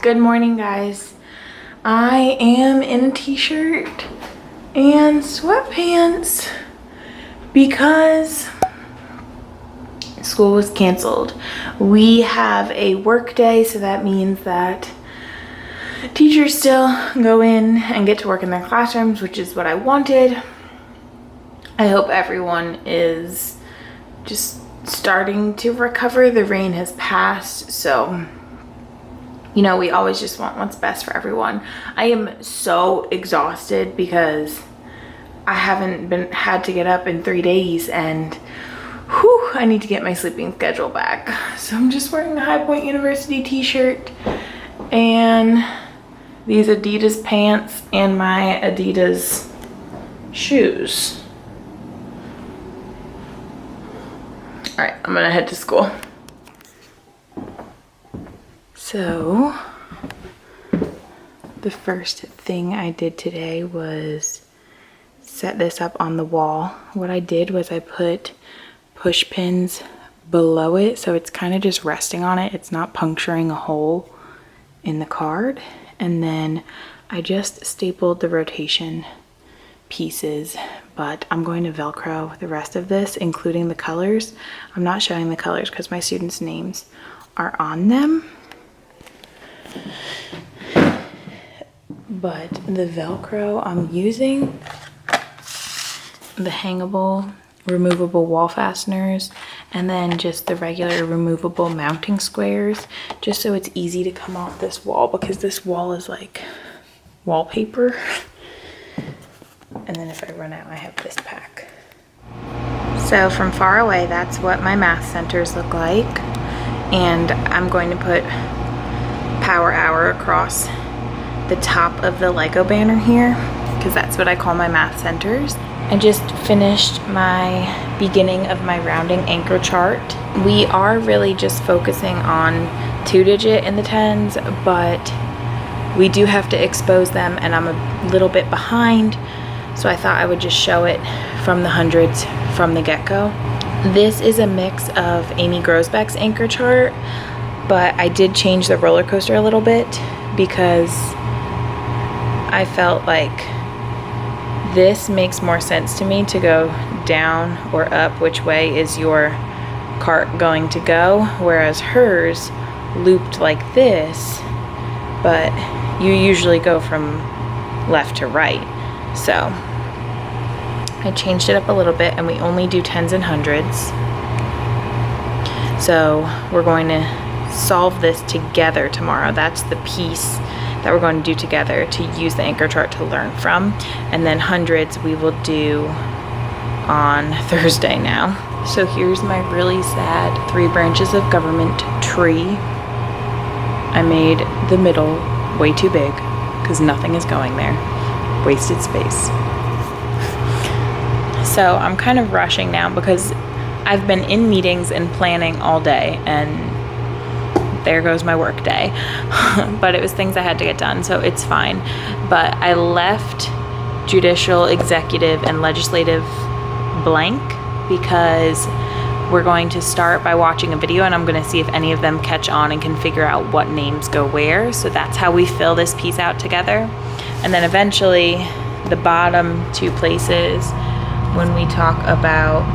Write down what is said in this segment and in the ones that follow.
Good morning, guys. I am in a t-shirt and sweatpants because school was canceled. We have a work day, so that means that teachers still go in and get to work in their classrooms, which is what I wanted. I hope everyone is just starting to recover. The rain has passed, so you know, we always just want what's best for everyone. I am so exhausted because I haven't had to get up in 3 days, and whew, I need to get my sleeping schedule back. So I'm just wearing a High Point University t-shirt and these Adidas pants and my Adidas shoes. All right, I'm gonna head to school. So the first thing I did today was set this up on the wall. What I did was I put push pins below it, so it's kind of just resting on it. It's not puncturing a hole in the card. And then I just stapled the rotation pieces, but I'm going to Velcro the rest of this, including the colors. I'm not showing the colors because my students' names are on them. But the Velcro I'm using, the hangable, removable wall fasteners, and then just the regular removable mounting squares, just so it's easy to come off this wall, because this wall is like wallpaper. And then if I run out, I have this pack. So from far away, that's what my math centers look like. And I'm going to put Power Hour across the top of the Lego banner here, because that's what I call my math centers. I just finished my beginning of my rounding anchor chart. We are really just focusing on 2-digit in the tens, but we do have to expose them, and I'm a little bit behind, so I thought I would just show it from the hundreds from the get-go. This is a mix of Amy Grosbeck's anchor chart, but I did change the roller coaster a little bit because I felt like this makes more sense to me to go down or up, which way is your cart going to go, whereas hers looped like this, but you usually go from left to right. So I changed it up a little bit, and we only do tens and hundreds. So we're going to solve this together tomorrow. That's the piece that we're going to do together to use the anchor chart to learn from. And then hundreds we will do on Thursday now. So here's my really sad 3 branches of government tree. I made the middle way too big because nothing is going there. Wasted space. So I'm kind of rushing now because I've been in meetings and planning all day, and there goes my work day. But it was things I had to get done, so it's fine. But I left judicial, executive, and legislative blank because we're going to start by watching a video, and I'm going to see if any of them catch on and can figure out what names go where. So that's how we fill this piece out together. And then eventually the bottom 2 places, when we talk about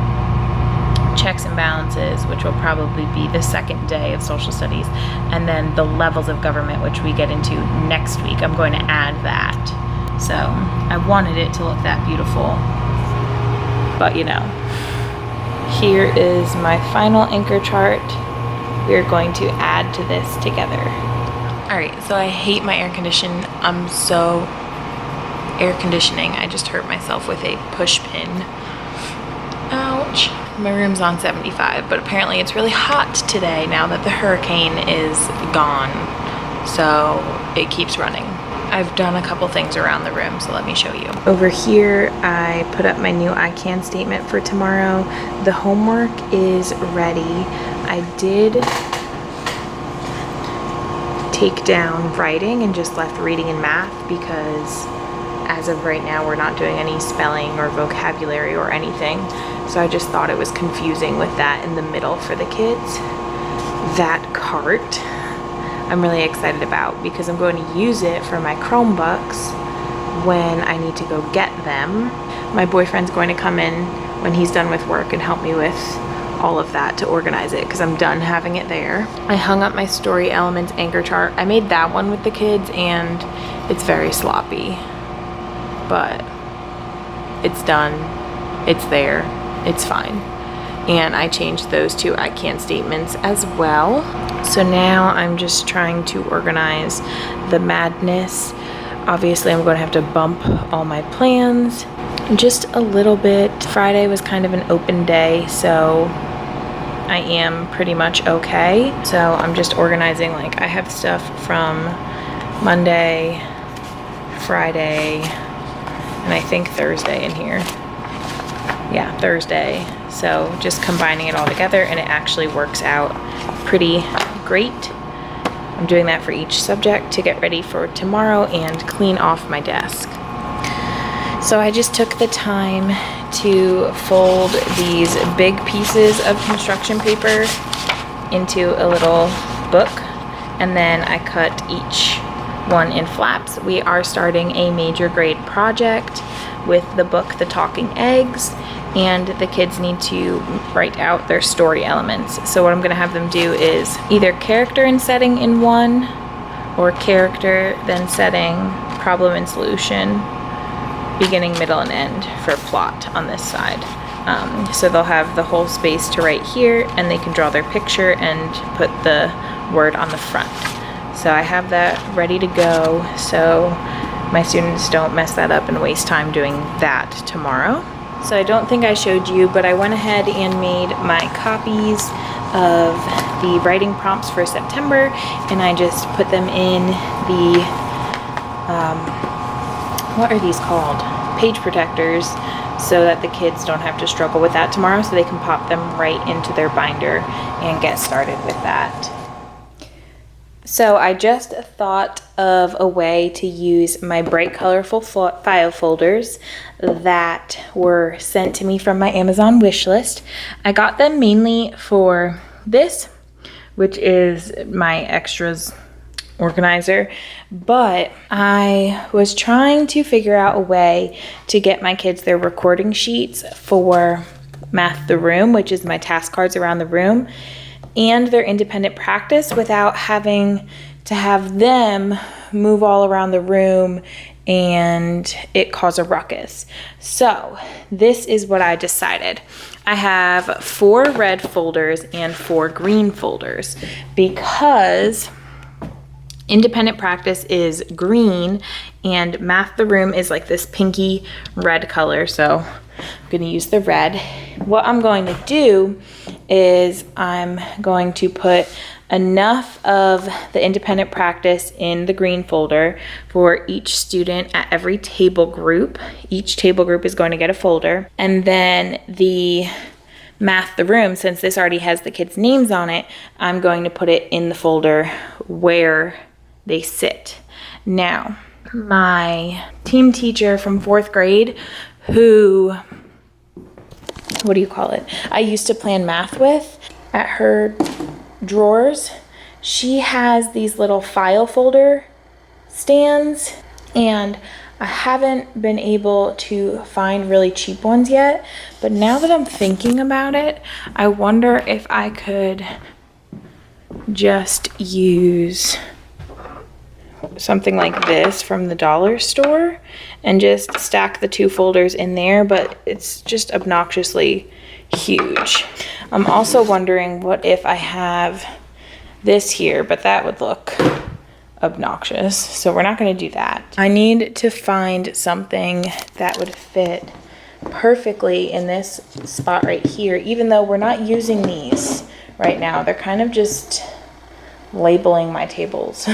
checks and balances, which will probably be the second day of social studies, and then the levels of government, which we get into next week, I'm going to add that. So I wanted it to look that beautiful, but you know. Here is my final anchor chart. We're going to add to this together. All right, so I hate my air conditioning. I'm so air conditioning. I just hurt myself with a push pin. Ouch. My room's on 75, but apparently it's really hot today now that the hurricane is gone. So it keeps running. I've done a couple things around the room, so let me show you. Over here, I put up my new I Can statement for tomorrow. The homework is ready. I did take down writing and just left reading and math because as of right now, we're not doing any spelling or vocabulary or anything. So I just thought it was confusing with that in the middle for the kids. That cart, I'm really excited about because I'm going to use it for my Chromebooks when I need to go get them. My boyfriend's going to come in when he's done with work and help me with all of that to organize it because I'm done having it there. I hung up my Story Elements anchor chart. I made that one with the kids and it's very sloppy, but it's done. It's there. It's fine. And I changed those two I can statements as well. So now I'm just trying to organize the madness. Obviously, I'm going to have to bump all my plans just a little bit. Friday was kind of an open day, so I am pretty much okay. So I'm just organizing, like I have stuff from Monday, Friday, and I think Thursday in here. Yeah, Thursday. So just combining it all together and it actually works out pretty great. I'm doing that for each subject to get ready for tomorrow and clean off my desk. So I just took the time to fold these big pieces of construction paper into a little book, and then I cut each one in flaps. We are starting a major grade project with the book The Talking Eggs, and the kids need to write out their story elements. So what I'm gonna have them do is either character and setting in one, or character then setting, problem and solution, beginning, middle, and end for plot on this side. So they'll have the whole space to write here, and they can draw their picture and put the word on the front. So I have that ready to go so my students don't mess that up and waste time doing that tomorrow. So I don't think I showed you, but I went ahead and made my copies of the writing prompts for September, and I just put them in the what are these called? Page protectors, so that the kids don't have to struggle with that tomorrow, so they can pop them right into their binder and get started with that. So I just thought of a way to use my bright colorful file folders that were sent to me from my Amazon wish list. I got them mainly for this, which is my extras organizer, but I was trying to figure out a way to get my kids their recording sheets for Math the Room, which is my task cards around the room, and their independent practice without having to have them move all around the room and it cause a ruckus. So this is what I decided. I have 4 red folders and 4 green folders because independent practice is green and Math the Room is like this pinky red color, so I'm going to use the red. What I'm going to do is I'm going to put enough of the independent practice in the green folder for each student at every table group. Each table group is going to get a folder, and then the Math the Room, since this already has the kids' names on it, I'm going to put it in the folder where they sit. Now, my team teacher from 4th grade, who, what do you call it? I used to plan math with, at her drawers, she has these little file folder stands, and I haven't been able to find really cheap ones yet, but now that I'm thinking about it, I wonder if I could just use something like this from the dollar store and just stack the 2 folders in there, but it's just obnoxiously huge. I'm also wondering what if I have this here, but that would look obnoxious, so we're not going to do that. I need to find something that would fit perfectly in this spot right here, even though we're not using these right now. They're kind of just labeling my tables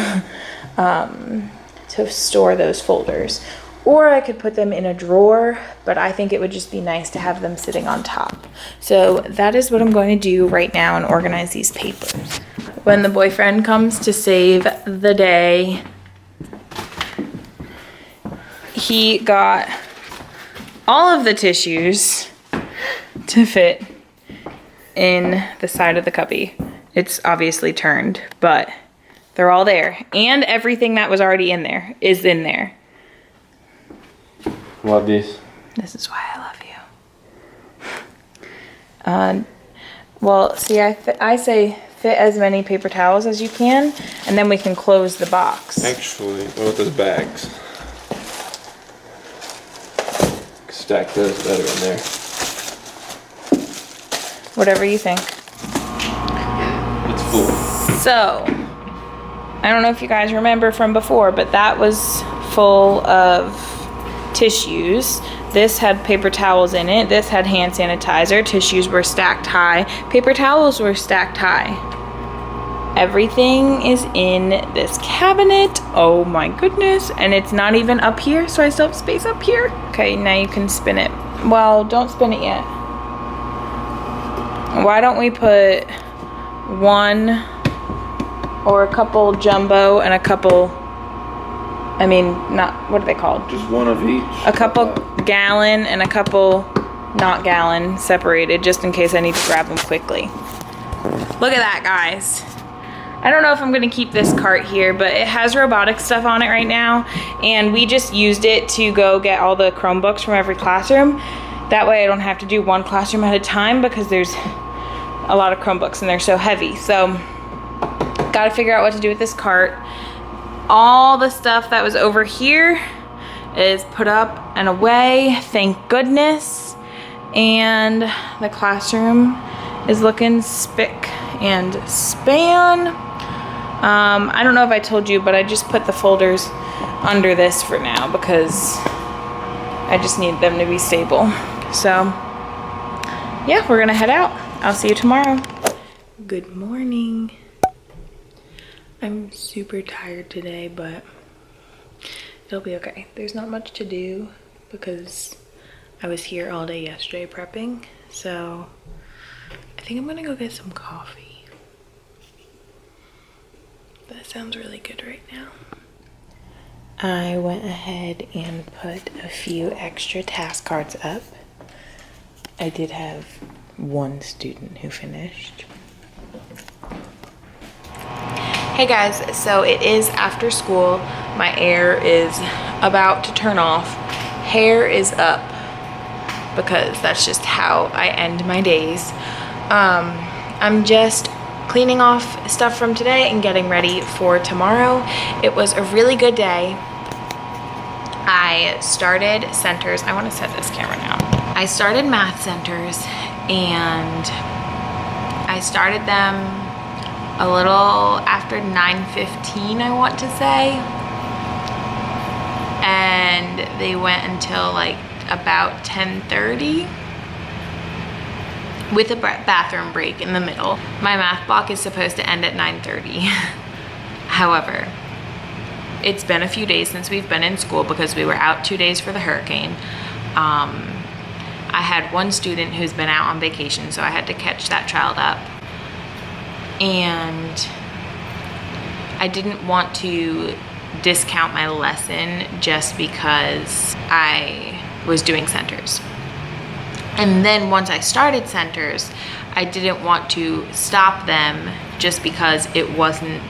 to store those folders. Or I could put them in a drawer, but I think it would just be nice to have them sitting on top. So that is what I'm going to do right now and organize these papers. When the boyfriend comes to save the day, he got all of the tissues to fit in the side of the cubby. It's obviously turned, but They're all there. And everything that was already in there is in there. Love these. This is why I love you. Well, see, I say fit as many paper towels as you can, and then we can close the box. Actually, what about those bags? Stack those better in there. Whatever you think. It's full. So, I don't know if you guys remember from before, but that was full of tissues. This had paper towels in it. This had hand sanitizer. Tissues were stacked high. Paper towels were stacked high. Everything is in this cabinet. Oh my goodness. And it's not even up here, so I still have space up here. Okay, now you can spin it. Well, don't spin it yet. Why don't we put one or a couple jumbo and a couple, I mean, not, what are they called? Just one of each. A couple gallon and a couple not gallon separated, just in case I need to grab them quickly. Look at that, guys. I don't know if I'm gonna keep this cart here, but it has robotic stuff on it right now, and we just used it to go get all the Chromebooks from every classroom. That way I don't have to do one classroom at a time, because there's a lot of Chromebooks and they're so heavy. So, gotta figure out what to do with this cart. All the stuff that was over here is put up and away, thank goodness. And the classroom is looking spick and span. I don't know if I told you, but I just put the folders under this for now because I just need them to be stable. So yeah, we're gonna head out. I'll see you tomorrow. Good morning. I'm super tired today, but it'll be okay. There's not much to do because I was here all day yesterday prepping. So I think I'm gonna go get some coffee. That sounds really good right now. I went ahead and put a few extra task cards up. I did have one student who finished. Hey guys, so it is after school. My air is about to turn off. Hair is up because that's just how I end my days. I'm just cleaning off stuff from today and getting ready for tomorrow. It was a really good day. I started centers. I want to set this camera now. I started math centers and I started them a little after 9:15, I want to say. And they went until like about 10:30. With a bathroom break in the middle. My math block is supposed to end at 9:30. However, it's been a few days since we've been in school because we were out 2 days for the hurricane. I had one student who's been out on vacation, so I had to catch that child up. And I didn't want to discount my lesson just because I was doing centers. And then once I started centers, I didn't want to stop them just because it wasn't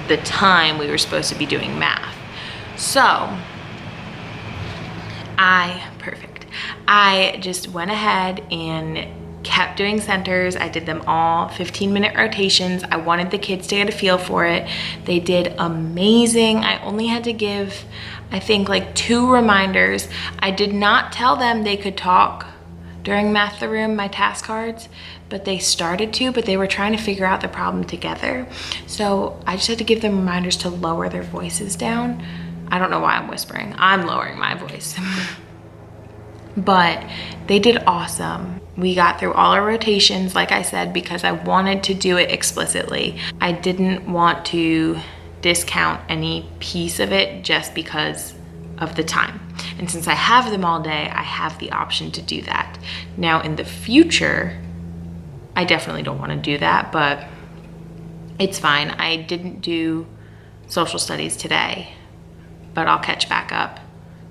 the time we were supposed to be doing math. So I just went ahead and kept doing centers. I did them all 15-minute rotations. I wanted the kids to get a feel for it. They did amazing. I only had to give, I think, like 2 reminders. I did not tell them they could talk during Math the Room, my task cards, but they started to, but they were trying to figure out the problem together. So I just had to give them reminders to lower their voices down. I don't know why I'm whispering. I'm lowering my voice. But they did awesome. We got through all our rotations, like I said, because I wanted to do it explicitly. I didn't want to discount any piece of it just because of the time. And since I have them all day, I have the option to do that. Now in the future, I definitely don't want to do that, but it's fine. I didn't do social studies today, but I'll catch back up.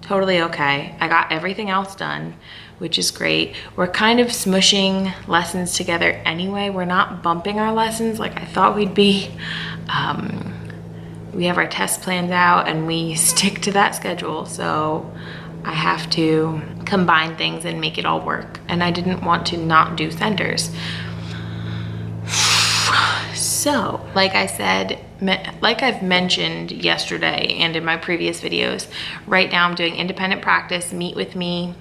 Totally okay. I got everything else done, which is great. We're kind of smushing lessons together anyway. We're not bumping our lessons like I thought we'd be. we have our test plans out and we stick to that schedule. So I have to combine things and make it all work. And I didn't want to not do centers. So, like I said, like I've mentioned yesterday and in my previous videos, right now I'm doing independent practice, meet with me,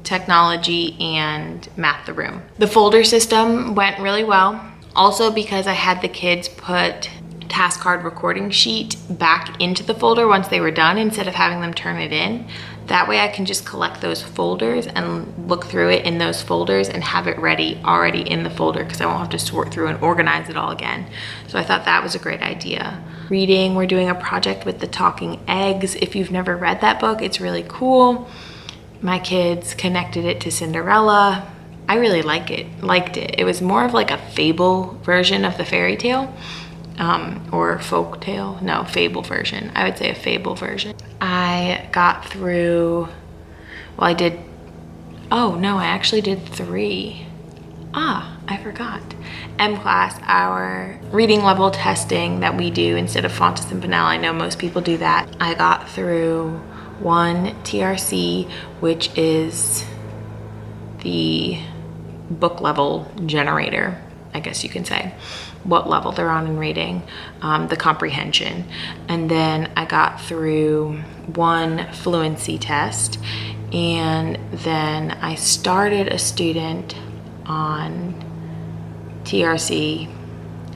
technology, and math the room. The folder system went really well. Also because I had the kids put task card recording sheet back into the folder once they were done instead of having them turn it in. That way I can just collect those folders and look through it in those folders and have it ready already in the folder because I won't have to sort through and organize it all again. So I thought that was a great idea. Reading, we're doing a project with the talking eggs. If you've never read that book, it's really cool. My kids connected it to Cinderella. I really liked it. It was more of like a fable version of the fairy tale. Or folk tale, no, fable version. I would say a fable version. I got through, well, I actually did 3. I forgot. M-Class, our reading level testing that we do instead of Fontes and Pinnell. I know most people do that. I got through 1 TRC, which is the book level generator, I guess you can say, what level they're on in reading, the comprehension. And then I got through 1 fluency test, and then I started a student on TRC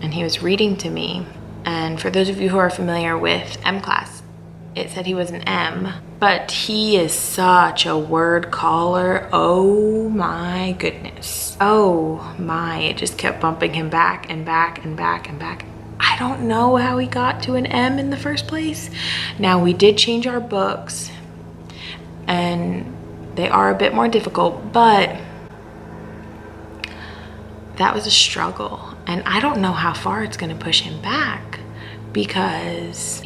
and he was reading to me. And for those of you who are familiar with M-Class, it said he was an M, but he is such a word caller. Oh my goodness. Oh my, it just kept bumping him back and back and back and back. I don't know how he got to an M in the first place. Now we did change our books and they are a bit more difficult, but that was a struggle. And I don't know how far it's gonna push him back because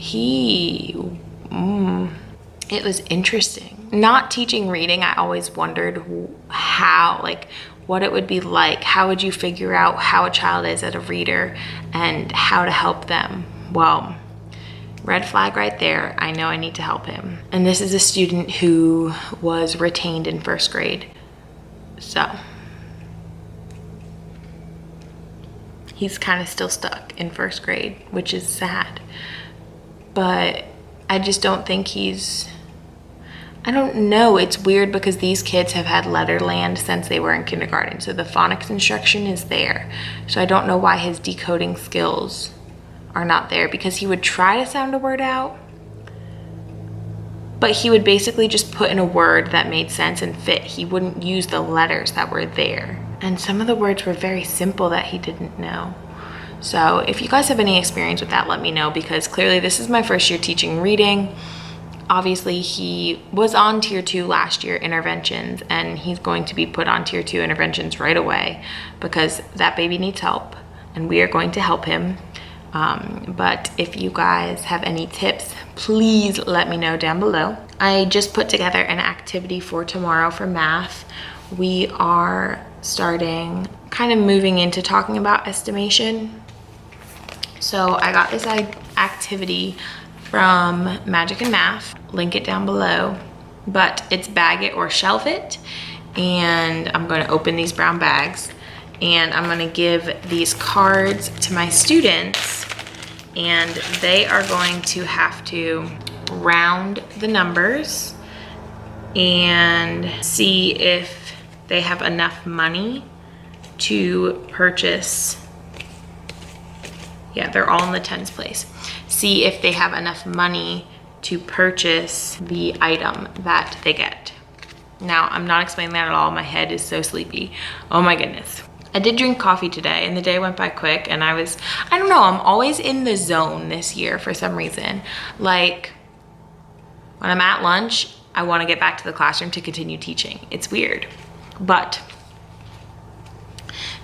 it was interesting. Not teaching reading, I always wondered how, like, what it would be like. How would you figure out how a child is as a reader and how to help them? Well, red flag right there. I know I need to help him. And this is a student who was retained in first grade. So he's kind of still stuck in first grade, which is sad. But I just don't think I don't know. It's weird because these kids have had Letterland since they were in kindergarten. So the phonics instruction is there. So I don't know why his decoding skills are not there, because he would try to sound a word out, but he would basically just put in a word that made sense and fit. He wouldn't use the letters that were there. And some of the words were very simple that he didn't know. So if you guys have any experience with that, let me know, because clearly this is my first year teaching reading. Obviously he was on tier 2 last year interventions, and he's going to be put on tier 2 interventions right away because that baby needs help and we are going to help him. But if you guys have any tips, please let me know down below. I just put together an activity for tomorrow for math. We are starting kind of moving into talking about estimation. So I got this activity from Magic and Math, link it down below, but it's bag it or shelf it. And I'm going to open these brown bags and I'm going to give these cards to my students, and they are going to have to round the numbers and see if they have enough money to purchase. Yeah, they're all in the tens place. See if they have enough money to purchase the item that they get. Now, I'm not explaining that at all. My head is so sleepy. Oh my goodness. I did drink coffee today and the day went by quick, and I don't know, I'm always in the zone this year for some reason. Like when I'm at lunch, I want to get back to the classroom to continue teaching. It's weird. But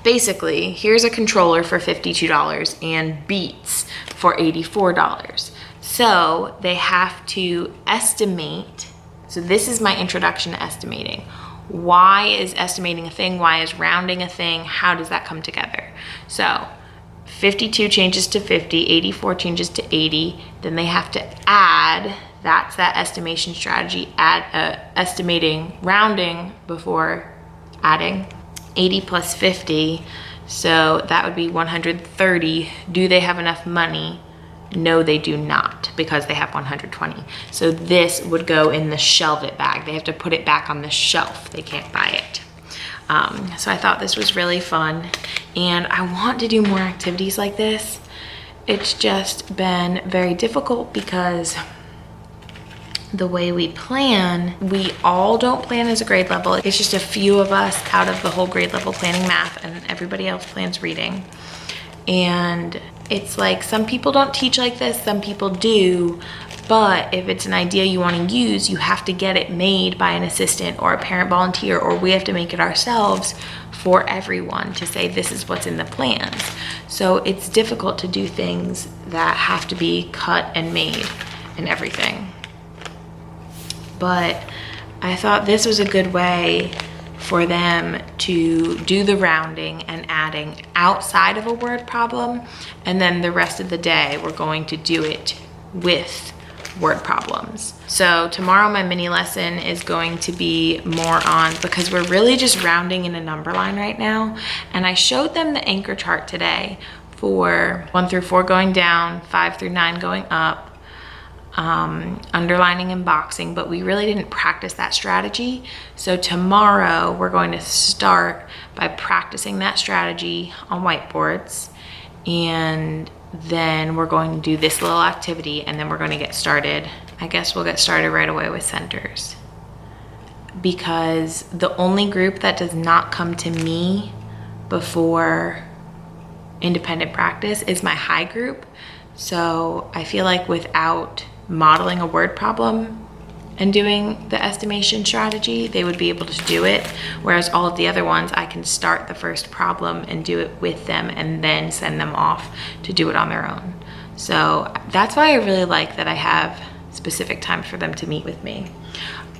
basically, here's a controller for $52 and Beats for $84. So they have to estimate. So this is my introduction to estimating. Why is estimating a thing? Why is rounding a thing? How does that come together? So 52 changes to 50, 84 changes to 80. Then they have to add, that's that estimation strategy, estimating, rounding before adding. 80 plus 50, so that would be 130. Do they have enough money? No, they do not, because they have 120. So this would go in the shelve it bag. They have to put it back on the shelf. They can't buy it. So I thought this was really fun, and I want to do more activities like this. It's just been very difficult because the way we plan, we all don't plan as a grade level. It's just a few of us out of the whole grade level planning math, and everybody else plans reading. And it's like some people don't teach like this, some people do, but if it's an idea you want to use, you have to get it made by an assistant or a parent volunteer, or we have to make it ourselves for everyone to say this is what's in the plans. So it's difficult to do things that have to be cut and made and everything. But I thought this was a good way for them to do the rounding and adding outside of a word problem, and then the rest of the day we're going to do it with word problems. So tomorrow my mini lesson is going to be more on, because we're really just rounding in a number line right now, and I showed them the anchor chart today for 1 through 4 going down, 5 through 9 going up, underlining and boxing, but we really didn't practice that strategy. So tomorrow we're going to start by practicing that strategy on whiteboards, and then we're going to do this little activity, and then we're going to get started. I guess we'll get started right away with centers, because the only group that does not come to me before independent practice is my high group. So I feel like without modeling a word problem and doing the estimation strategy, they would be able to do it. Whereas all of the other ones, I can start the first problem and do it with them and then send them off to do it on their own. So that's why I really like that I have specific times for them to meet with me.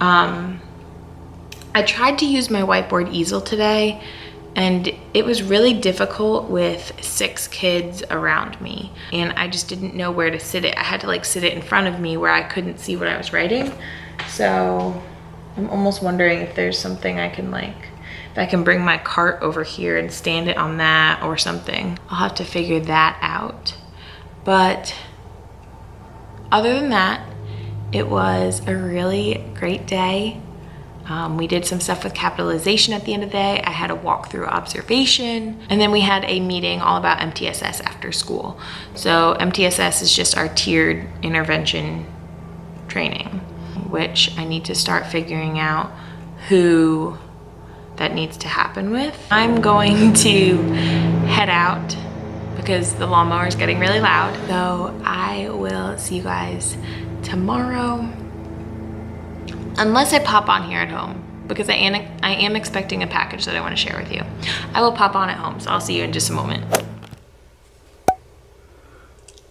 I tried to use my whiteboard easel today, and it was really difficult with 6 kids around me, and I just didn't know where to sit it. I had to like sit it in front of me where I couldn't see what I was writing. So I'm almost wondering if there's something I can like, if I can bring my cart over here and stand it on that or something. I'll have to figure that out. But other than that, it was a really great day. We did some stuff with capitalization at the end of the day. I had a walkthrough observation, and then we had a meeting all about MTSS after school. So MTSS is just our tiered intervention training, which I need to start figuring out who that needs to happen with. I'm going to head out because the lawnmower is getting really loud. So I will see you guys tomorrow. Unless I pop on here at home, because I am expecting a package that I want to share with you. I will pop on at home, so I'll see you in just a moment.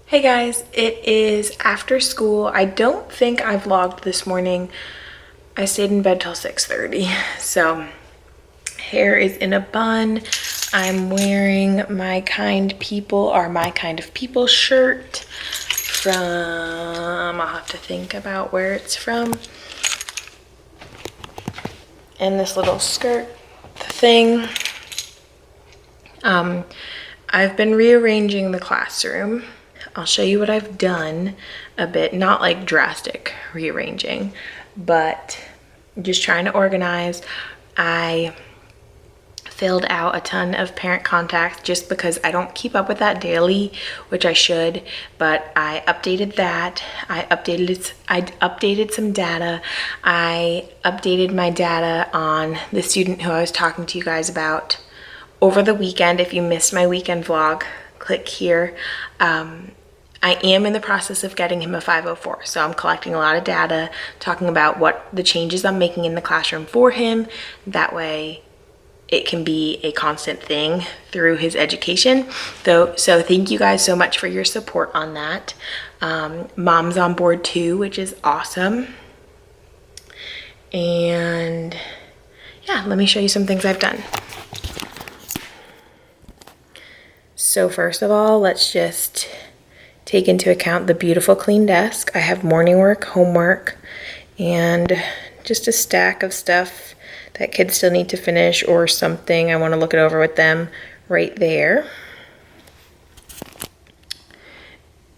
Hey guys, it is after school. I don't think I vlogged this morning. I stayed in bed till 6:30, so hair is in a bun. I'm wearing my kind people shirt from, I'll have to think about where it's from. And this little skirt thing. I've been rearranging the classroom. I'll show you what I've done a bit, not like drastic rearranging, but just trying to organize. I filled out a ton of parent contacts just because I don't keep up with that daily, which I should, but I updated that. I updated some data. I updated my data on the student who I was talking to you guys about over the weekend. If you missed my weekend vlog, click here. I am in the process of getting him a 504, so I'm collecting a lot of data, talking about what the changes I'm making in the classroom for him. That way it can be a constant thing through his education. So thank you guys so much for your support on that. Mom's on board too, which is awesome. And yeah, let me show you some things I've done. So first of all, let's just take into account the beautiful clean desk. I have morning work, homework, and just a stack of stuff that kids still need to finish or something I want to look it over with them right there.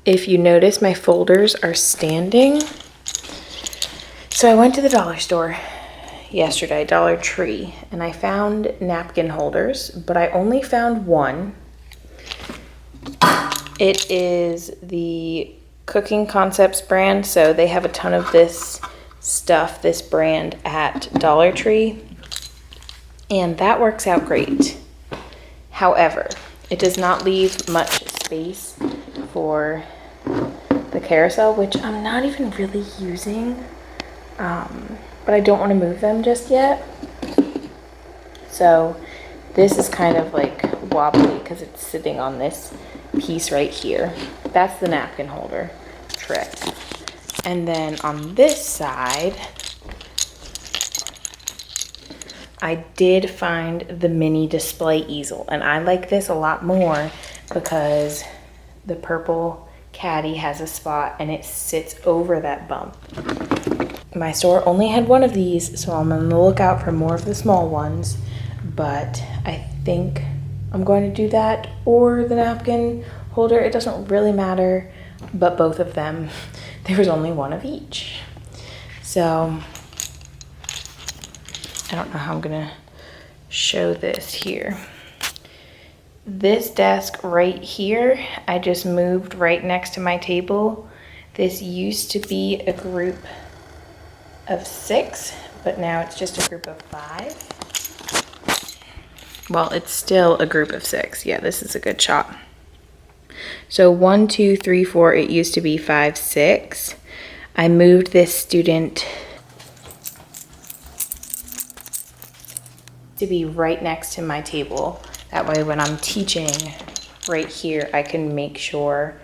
If you notice, my folders are standing. So I went to the dollar store yesterday, Dollar Tree, and I found napkin holders, but I only found one. It is the Cooking Concepts brand, so they have a ton of this stuff, this brand at Dollar Tree, and that works out great. However, it does not leave much space for the carousel, which I'm not even really using, but I don't want to move them just yet. So this is kind of like wobbly because it's sitting on this piece right here. That's the napkin holder trick. And then on this side, I did find the mini display easel, and I like this a lot more because the purple caddy has a spot and it sits over that bump. My store only had one of these, so I'm on the lookout for more of the small ones, but I think I'm going to do that or the napkin holder. It doesn't really matter, but both of them, there was only one of each. So I don't know how I'm gonna show this here. This desk right here, I just moved right next to my table. This used to be a group of 6, but now it's just a group of 5. Well, it's still a group of 6. Yeah, this is a good shot. So 1, 2, 3, 4, it used to be 5, 6. I moved this student to be right next to my table. That way when I'm teaching right here, I can make sure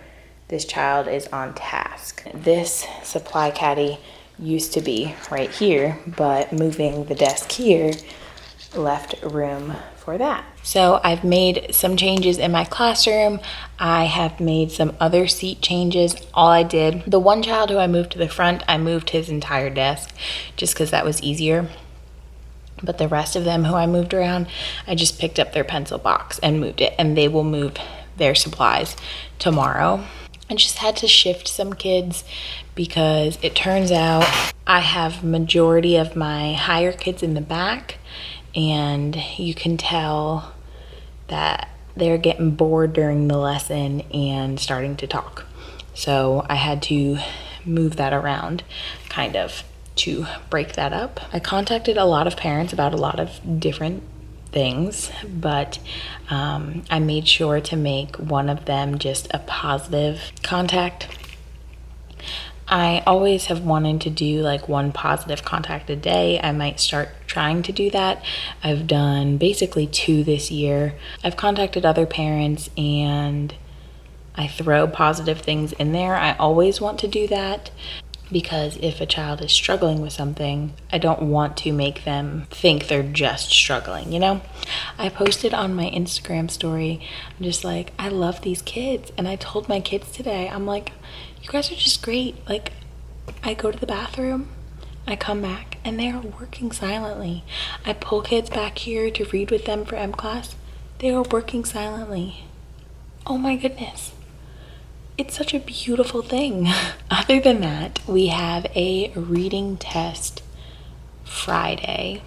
this child is on task. This supply caddy used to be right here, but moving the desk here left room for that. So I've made some changes in my classroom. I have made some other seat changes. All I did, the one child who I moved to the front, I moved his entire desk just because that was easier. But the rest of them who I moved around, I just picked up their pencil box and moved it, and they will move their supplies tomorrow. I just had to shift some kids because it turns out I have majority of my higher kids in the back, and you can tell that they're getting bored during the lesson and starting to talk. So I had to move that around kind of to break that up. I contacted a lot of parents about a lot of different things, but I made sure to make one of them just a positive contact. I always have wanted to do like one positive contact a day. I might start trying to do that. I've done basically 2 this year. I've contacted other parents and I throw positive things in there. I always want to do that because if a child is struggling with something, I don't want to make them think they're just struggling, you know? I posted on my Instagram story, I'm just like, I love these kids. And I told my kids today, I'm like, you guys are just great. Like, I go to the bathroom, I come back, and they are working silently. I pull kids back here to read with them for M class. They are working silently. Oh my goodness. It's such a beautiful thing. Other than that, we have a reading test Friday.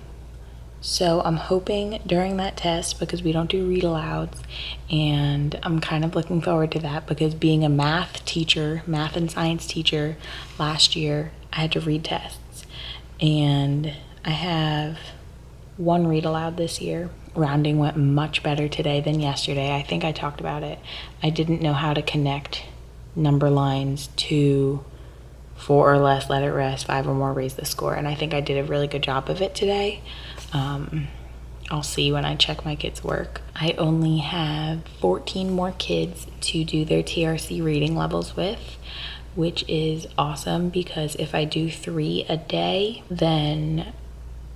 So I'm hoping during that test, because we don't do read alouds, and I'm kind of looking forward to that because being a math and science teacher last year, I had to read tests. And I have 1 read aloud this year. Rounding went much better today than yesterday. I think I talked about it. I didn't know how to connect number lines to 4 or less, let it rest, 5 or more, raise the score. And I think I did a really good job of it today. I'll see when I check my kids' work. I only have 14 more kids to do their TRC reading levels with, which is awesome because if I do 3 a day, then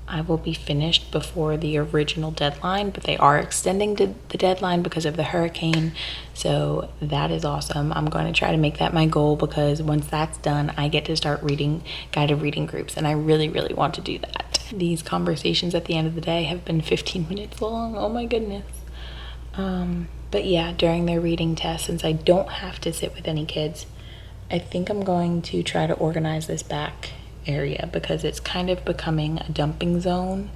I will be finished before the original deadline, but they are extending the deadline because of the hurricane. So that is awesome. I'm going to try to make that my goal, because once that's done, I get to start reading guided reading groups, and I really, really want to do that. These conversations at the end of the day have been 15 minutes long. Oh my goodness. But yeah, during their reading test, since I don't have to sit with any kids, I think I'm going to try to organize this back area, because it's kind of becoming a dumping zone,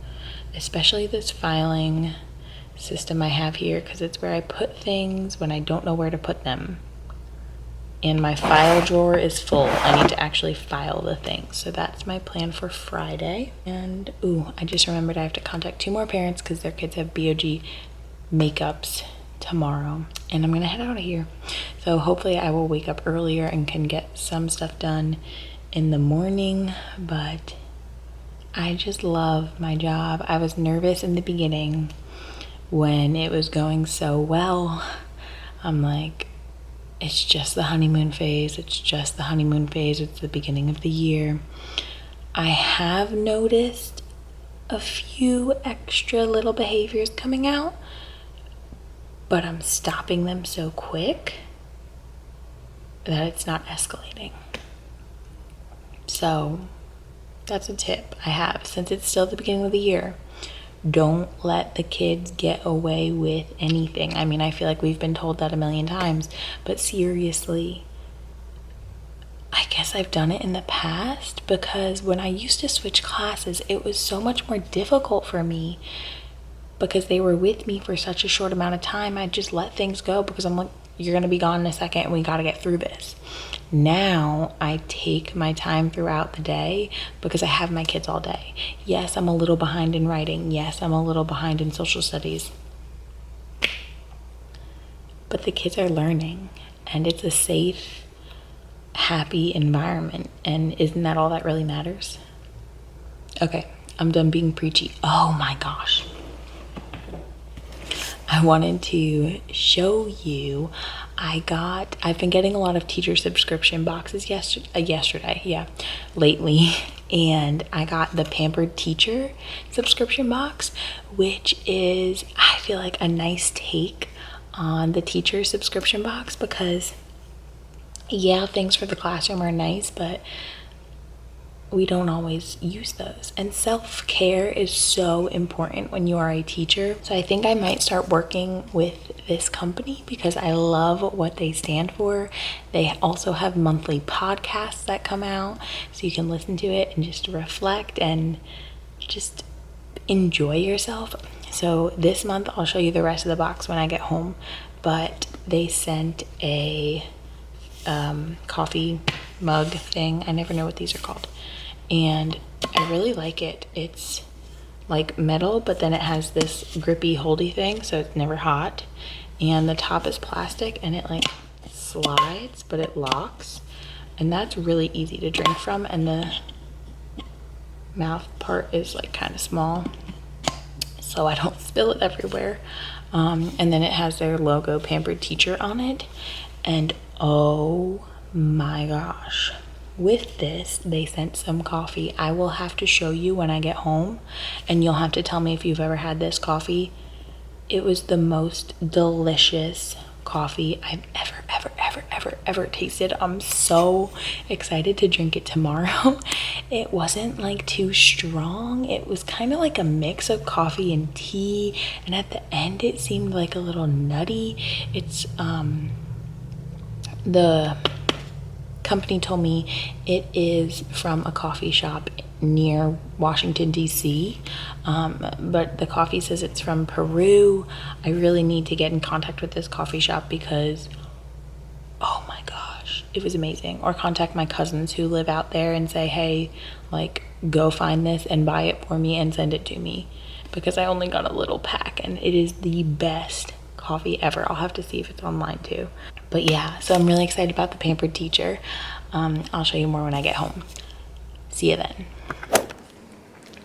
especially this filing system I have here, because it's where I put things when I don't know where to put them. And my file drawer is full. I need to actually file the things. So that's my plan for Friday. And I just remembered I have to contact 2 more parents because their kids have BOG makeups tomorrow, and I'm gonna head out of here. So hopefully I will wake up earlier and can get some stuff done in the morning, but I just love my job. I was nervous in the beginning when it was going so well. I'm like, it's just the honeymoon phase. It's just the honeymoon phase. It's the beginning of the year. I have noticed a few extra little behaviors coming out, but I'm stopping them so quick that it's not escalating. So that's a tip I have, since it's still the beginning of the year. Don't let the kids get away with anything. I mean, I feel like we've been told that a million times, but seriously, I guess I've done it in the past, because when I used to switch classes, it was so much more difficult for me, because they were with me for such a short amount of time. I just let things go because I'm like, you're gonna be gone in a second and we gotta get through this. Now I take my time throughout the day because I have my kids all day. Yes, I'm a little behind in writing. Yes, I'm a little behind in social studies. But the kids are learning, and it's a safe, happy environment. And isn't that all that really matters? Okay, I'm done being preachy. Oh my gosh. I wanted to show you, I've been getting a lot of teacher subscription boxes lately, and I got the Pampered Teacher subscription box, which is, I feel like, a nice take on the teacher subscription box, because yeah, things for the classroom are nice, but we don't always use those. And self-care is so important when you are a teacher. So I think I might start working with this company because I love what they stand for. They also have monthly podcasts that come out, so you can listen to it and just reflect and just enjoy yourself. So this month, I'll show you the rest of the box when I get home, but they sent a coffee mug thing. I never know what these are called. And I really like it. It's like metal, but then it has this grippy holdy thing, so it's never hot. And the top is plastic, and it like slides, but it locks. And that's really easy to drink from. And the mouth part is like kind of small, so I don't spill it everywhere. And then it has their logo, Pampered Teacher, on it. And oh my gosh. With this, they sent some coffee. I will have to show you when I get home, and you'll have to tell me if you've ever had this coffee. It was the most delicious coffee I've ever tasted. I'm so excited to drink it tomorrow. It wasn't like too strong. It was kind of like a mix of coffee and tea, and at the end it seemed like a little nutty. It's the company told me it is from a coffee shop near Washington, D.C., but the coffee says it's from Peru. I really need to get in contact with this coffee shop because, oh my gosh, it was amazing. Or contact my cousins who live out there and say, hey, like, go find this and buy it for me and send it to me, because I only got a little pack, and it is the best coffee ever. I'll have to see if it's online too. But yeah, so I'm really excited about the Pampered Teacher. I'll show you more when I get home. See you then.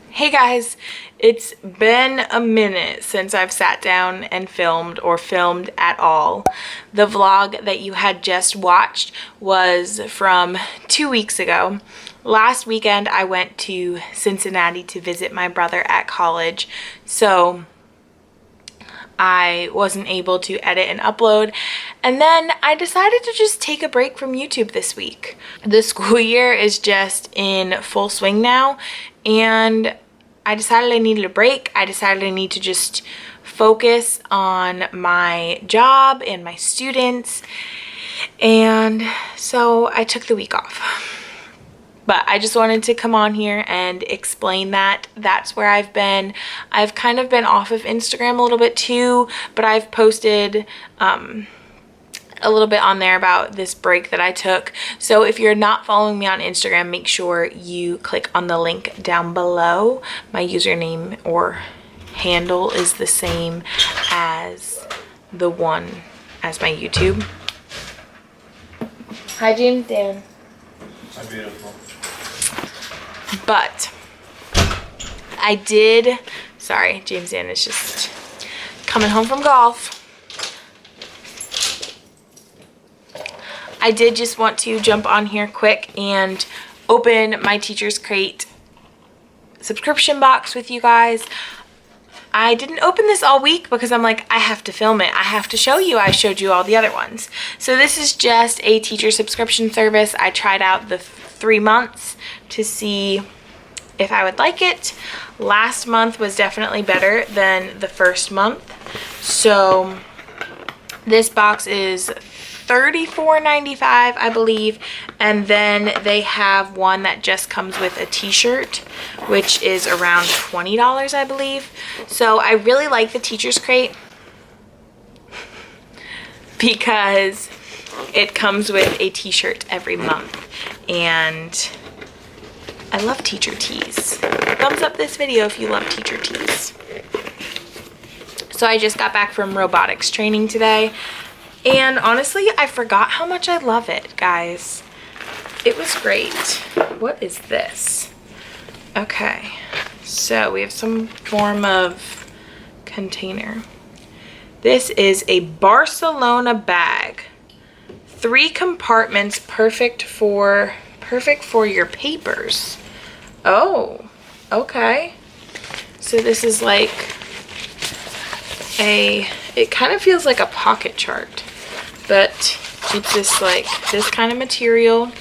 Hey guys, it's been a minute since I've sat down and filmed, or filmed at all. The vlog that you had just watched was from 2 weeks ago, last weekend I went to Cincinnati to visit my brother at college, so I wasn't able to edit and upload, and then I decided to just take a break from YouTube this week. The school year is just in full swing now, and I decided I needed a break. I decided I need to just focus on my job and my students, and so I took the week off. But I just wanted to come on here and explain that. That's where I've been. I've kind of been off of Instagram a little bit too, but I've posted a little bit on there about this break that I took. So if you're not following me on Instagram, make sure you click on the link down below. My username or handle is the same as the one as my YouTube. Hi, James Dan. Hi, beautiful. But I did, sorry, James Dan is just coming home from golf. I did just want to jump on here quick and open my Teachers Crate subscription box with you guys. I didn't open this all week because I'm like, I have to film it. I have to show you. I showed you all the other ones. So this is just a teacher subscription service. I tried out the 3 months to see if I would like it. Last month was definitely better than the first month. So this box is $34.95, I believe, and then they have one that just comes with a t-shirt, which is around $20, I believe. So I really like the Teachers Crate because it comes with a t-shirt every month, and I love teacher tees. Thumbs up this video if you love teacher tees. So I just got back from robotics training today, and honestly, I forgot how much I love it, guys. It was great. What is this? Okay, so we have some form of container. This is a Barcelona bag. 3 compartments, perfect for your papers. Oh, okay. So this is like it kind of feels like a pocket chart, but it's just like this kind of material.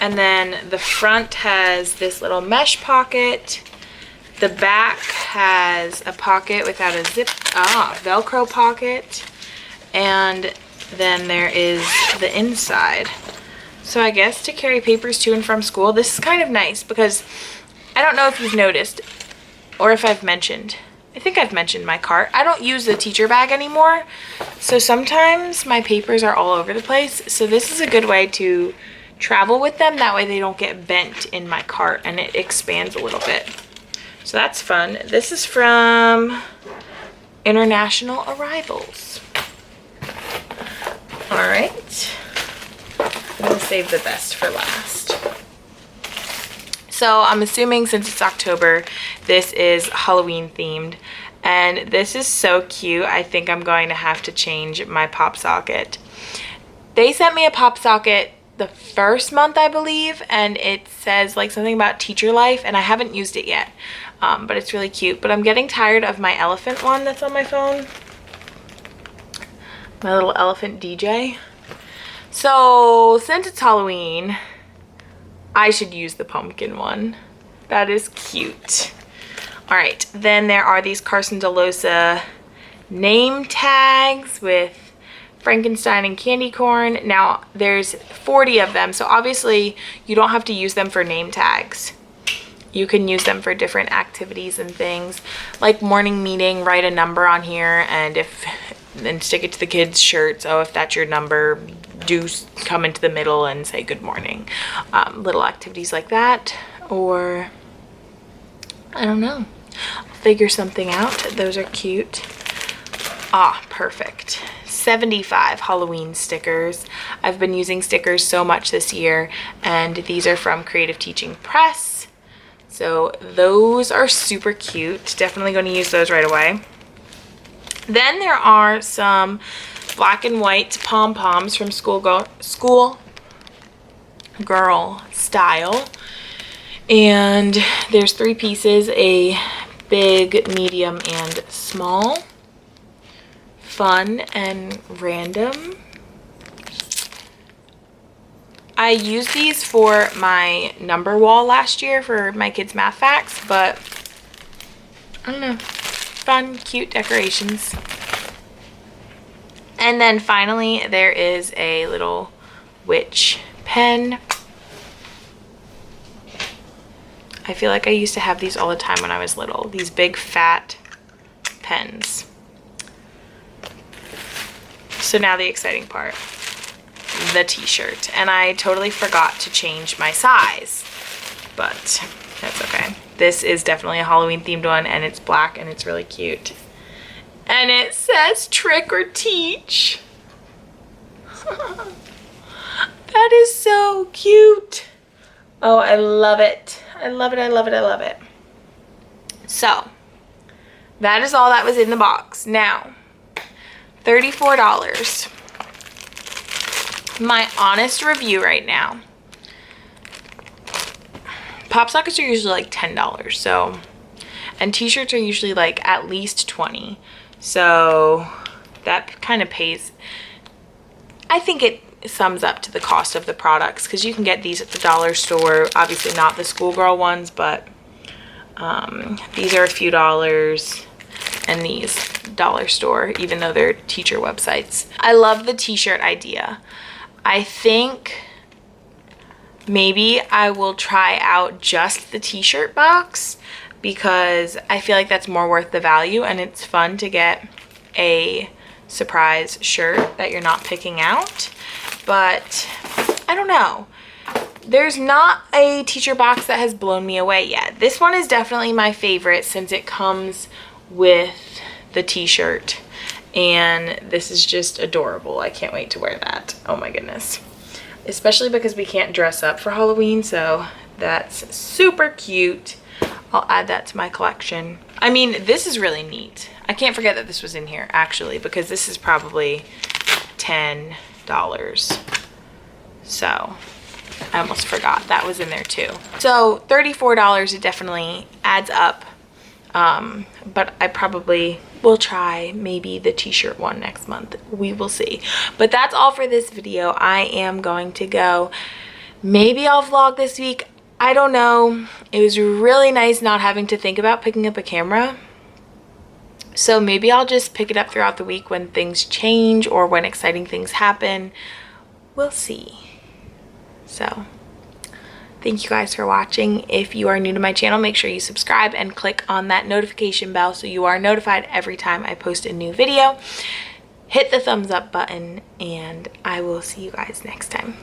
And then the front has this little mesh pocket. The back has a pocket without a zip, Velcro pocket. And then there is the inside. So I guess to carry papers to and from school. This is kind of nice because I don't know if you've noticed or if I've mentioned. I think I've mentioned my cart. I don't use the teacher bag anymore, so sometimes my papers are all over the place. So this is a good way to travel with them. That way they don't get bent in my cart and it expands a little bit. So that's fun. This is from International Arrivals. All right. I'm gonna save the best for last. So I'm assuming since it's October, this is Halloween themed, and this is so cute. I think I'm going to have to change my pop socket. They sent me a pop socket the first month, I believe, and it says like something about teacher life, and I haven't used it yet, but it's really cute. But I'm getting tired of my elephant one that's on my phone, my little elephant DJ. So since it's Halloween, I should use the pumpkin one. That is cute. All right, then there are these Carson DeLosa name tags with Frankenstein and candy corn. Now there's 40 of them, so obviously you don't have to use them for name tags. You can use them for different activities and things, like morning meeting, write a number on here, and stick it to the kids' shirts. Oh, if that's your number, do come into the middle and say good morning. Little activities like that, or I don't know, I'll figure something out. Those are cute. Perfect. 75 Halloween stickers. I've been using stickers so much this year, and these are from Creative Teaching Press. So those are super cute. Definitely going to use those right away. Then there are some black and white pom-poms from School Girl Style. And there's 3 pieces, a big, medium, and small. Fun and random. I used these for my number wall last year for my kids' math facts, but I don't know, fun, cute decorations. And then finally, there is a little witch pen. I feel like I used to have these all the time when I was little, these big fat pens. So now the exciting part, the t-shirt. And I totally forgot to change my size, but that's okay. This is definitely a Halloween themed one, and it's black and it's really cute. And it says trick or teach. That is so cute. Oh, I love it. I love it, I love it, I love it. So, that is all that was in the box. Now, $34. My honest review right now. Pop sockets are usually like $10, so, and t-shirts are usually like at least $20. So that kind of pays. I think it sums up to the cost of the products, because you can get these at the dollar store. Obviously not the schoolgirl ones, but these are a few dollars, and these dollar store, even though they're teacher websites. I love the t-shirt idea. I think maybe I will try out just the t-shirt box, because I feel like that's more worth the value, and it's fun to get a surprise shirt that you're not picking out. But I don't know. There's not a teacher box that has blown me away yet. This one is definitely my favorite since it comes with the t-shirt, and this is just adorable. I can't wait to wear that. Oh my goodness. Especially because we can't dress up for Halloween, so that's super cute. I'll add that to my collection. I mean, this is really neat. I can't forget that this was in here, actually, because this is probably $10. So I almost forgot that was in there too. So $34, it definitely adds up. But I probably will try maybe the t-shirt one next month. We will see. But that's all for this video. I am going to go. Maybe I'll vlog this week. I don't know. It was really nice not having to think about picking up a camera. So maybe I'll just pick it up throughout the week when things change or when exciting things happen. We'll see. So thank you guys for watching. If you are new to my channel, make sure you subscribe and click on that notification bell so you are notified every time I post a new video. Hit the thumbs up button, and I will see you guys next time.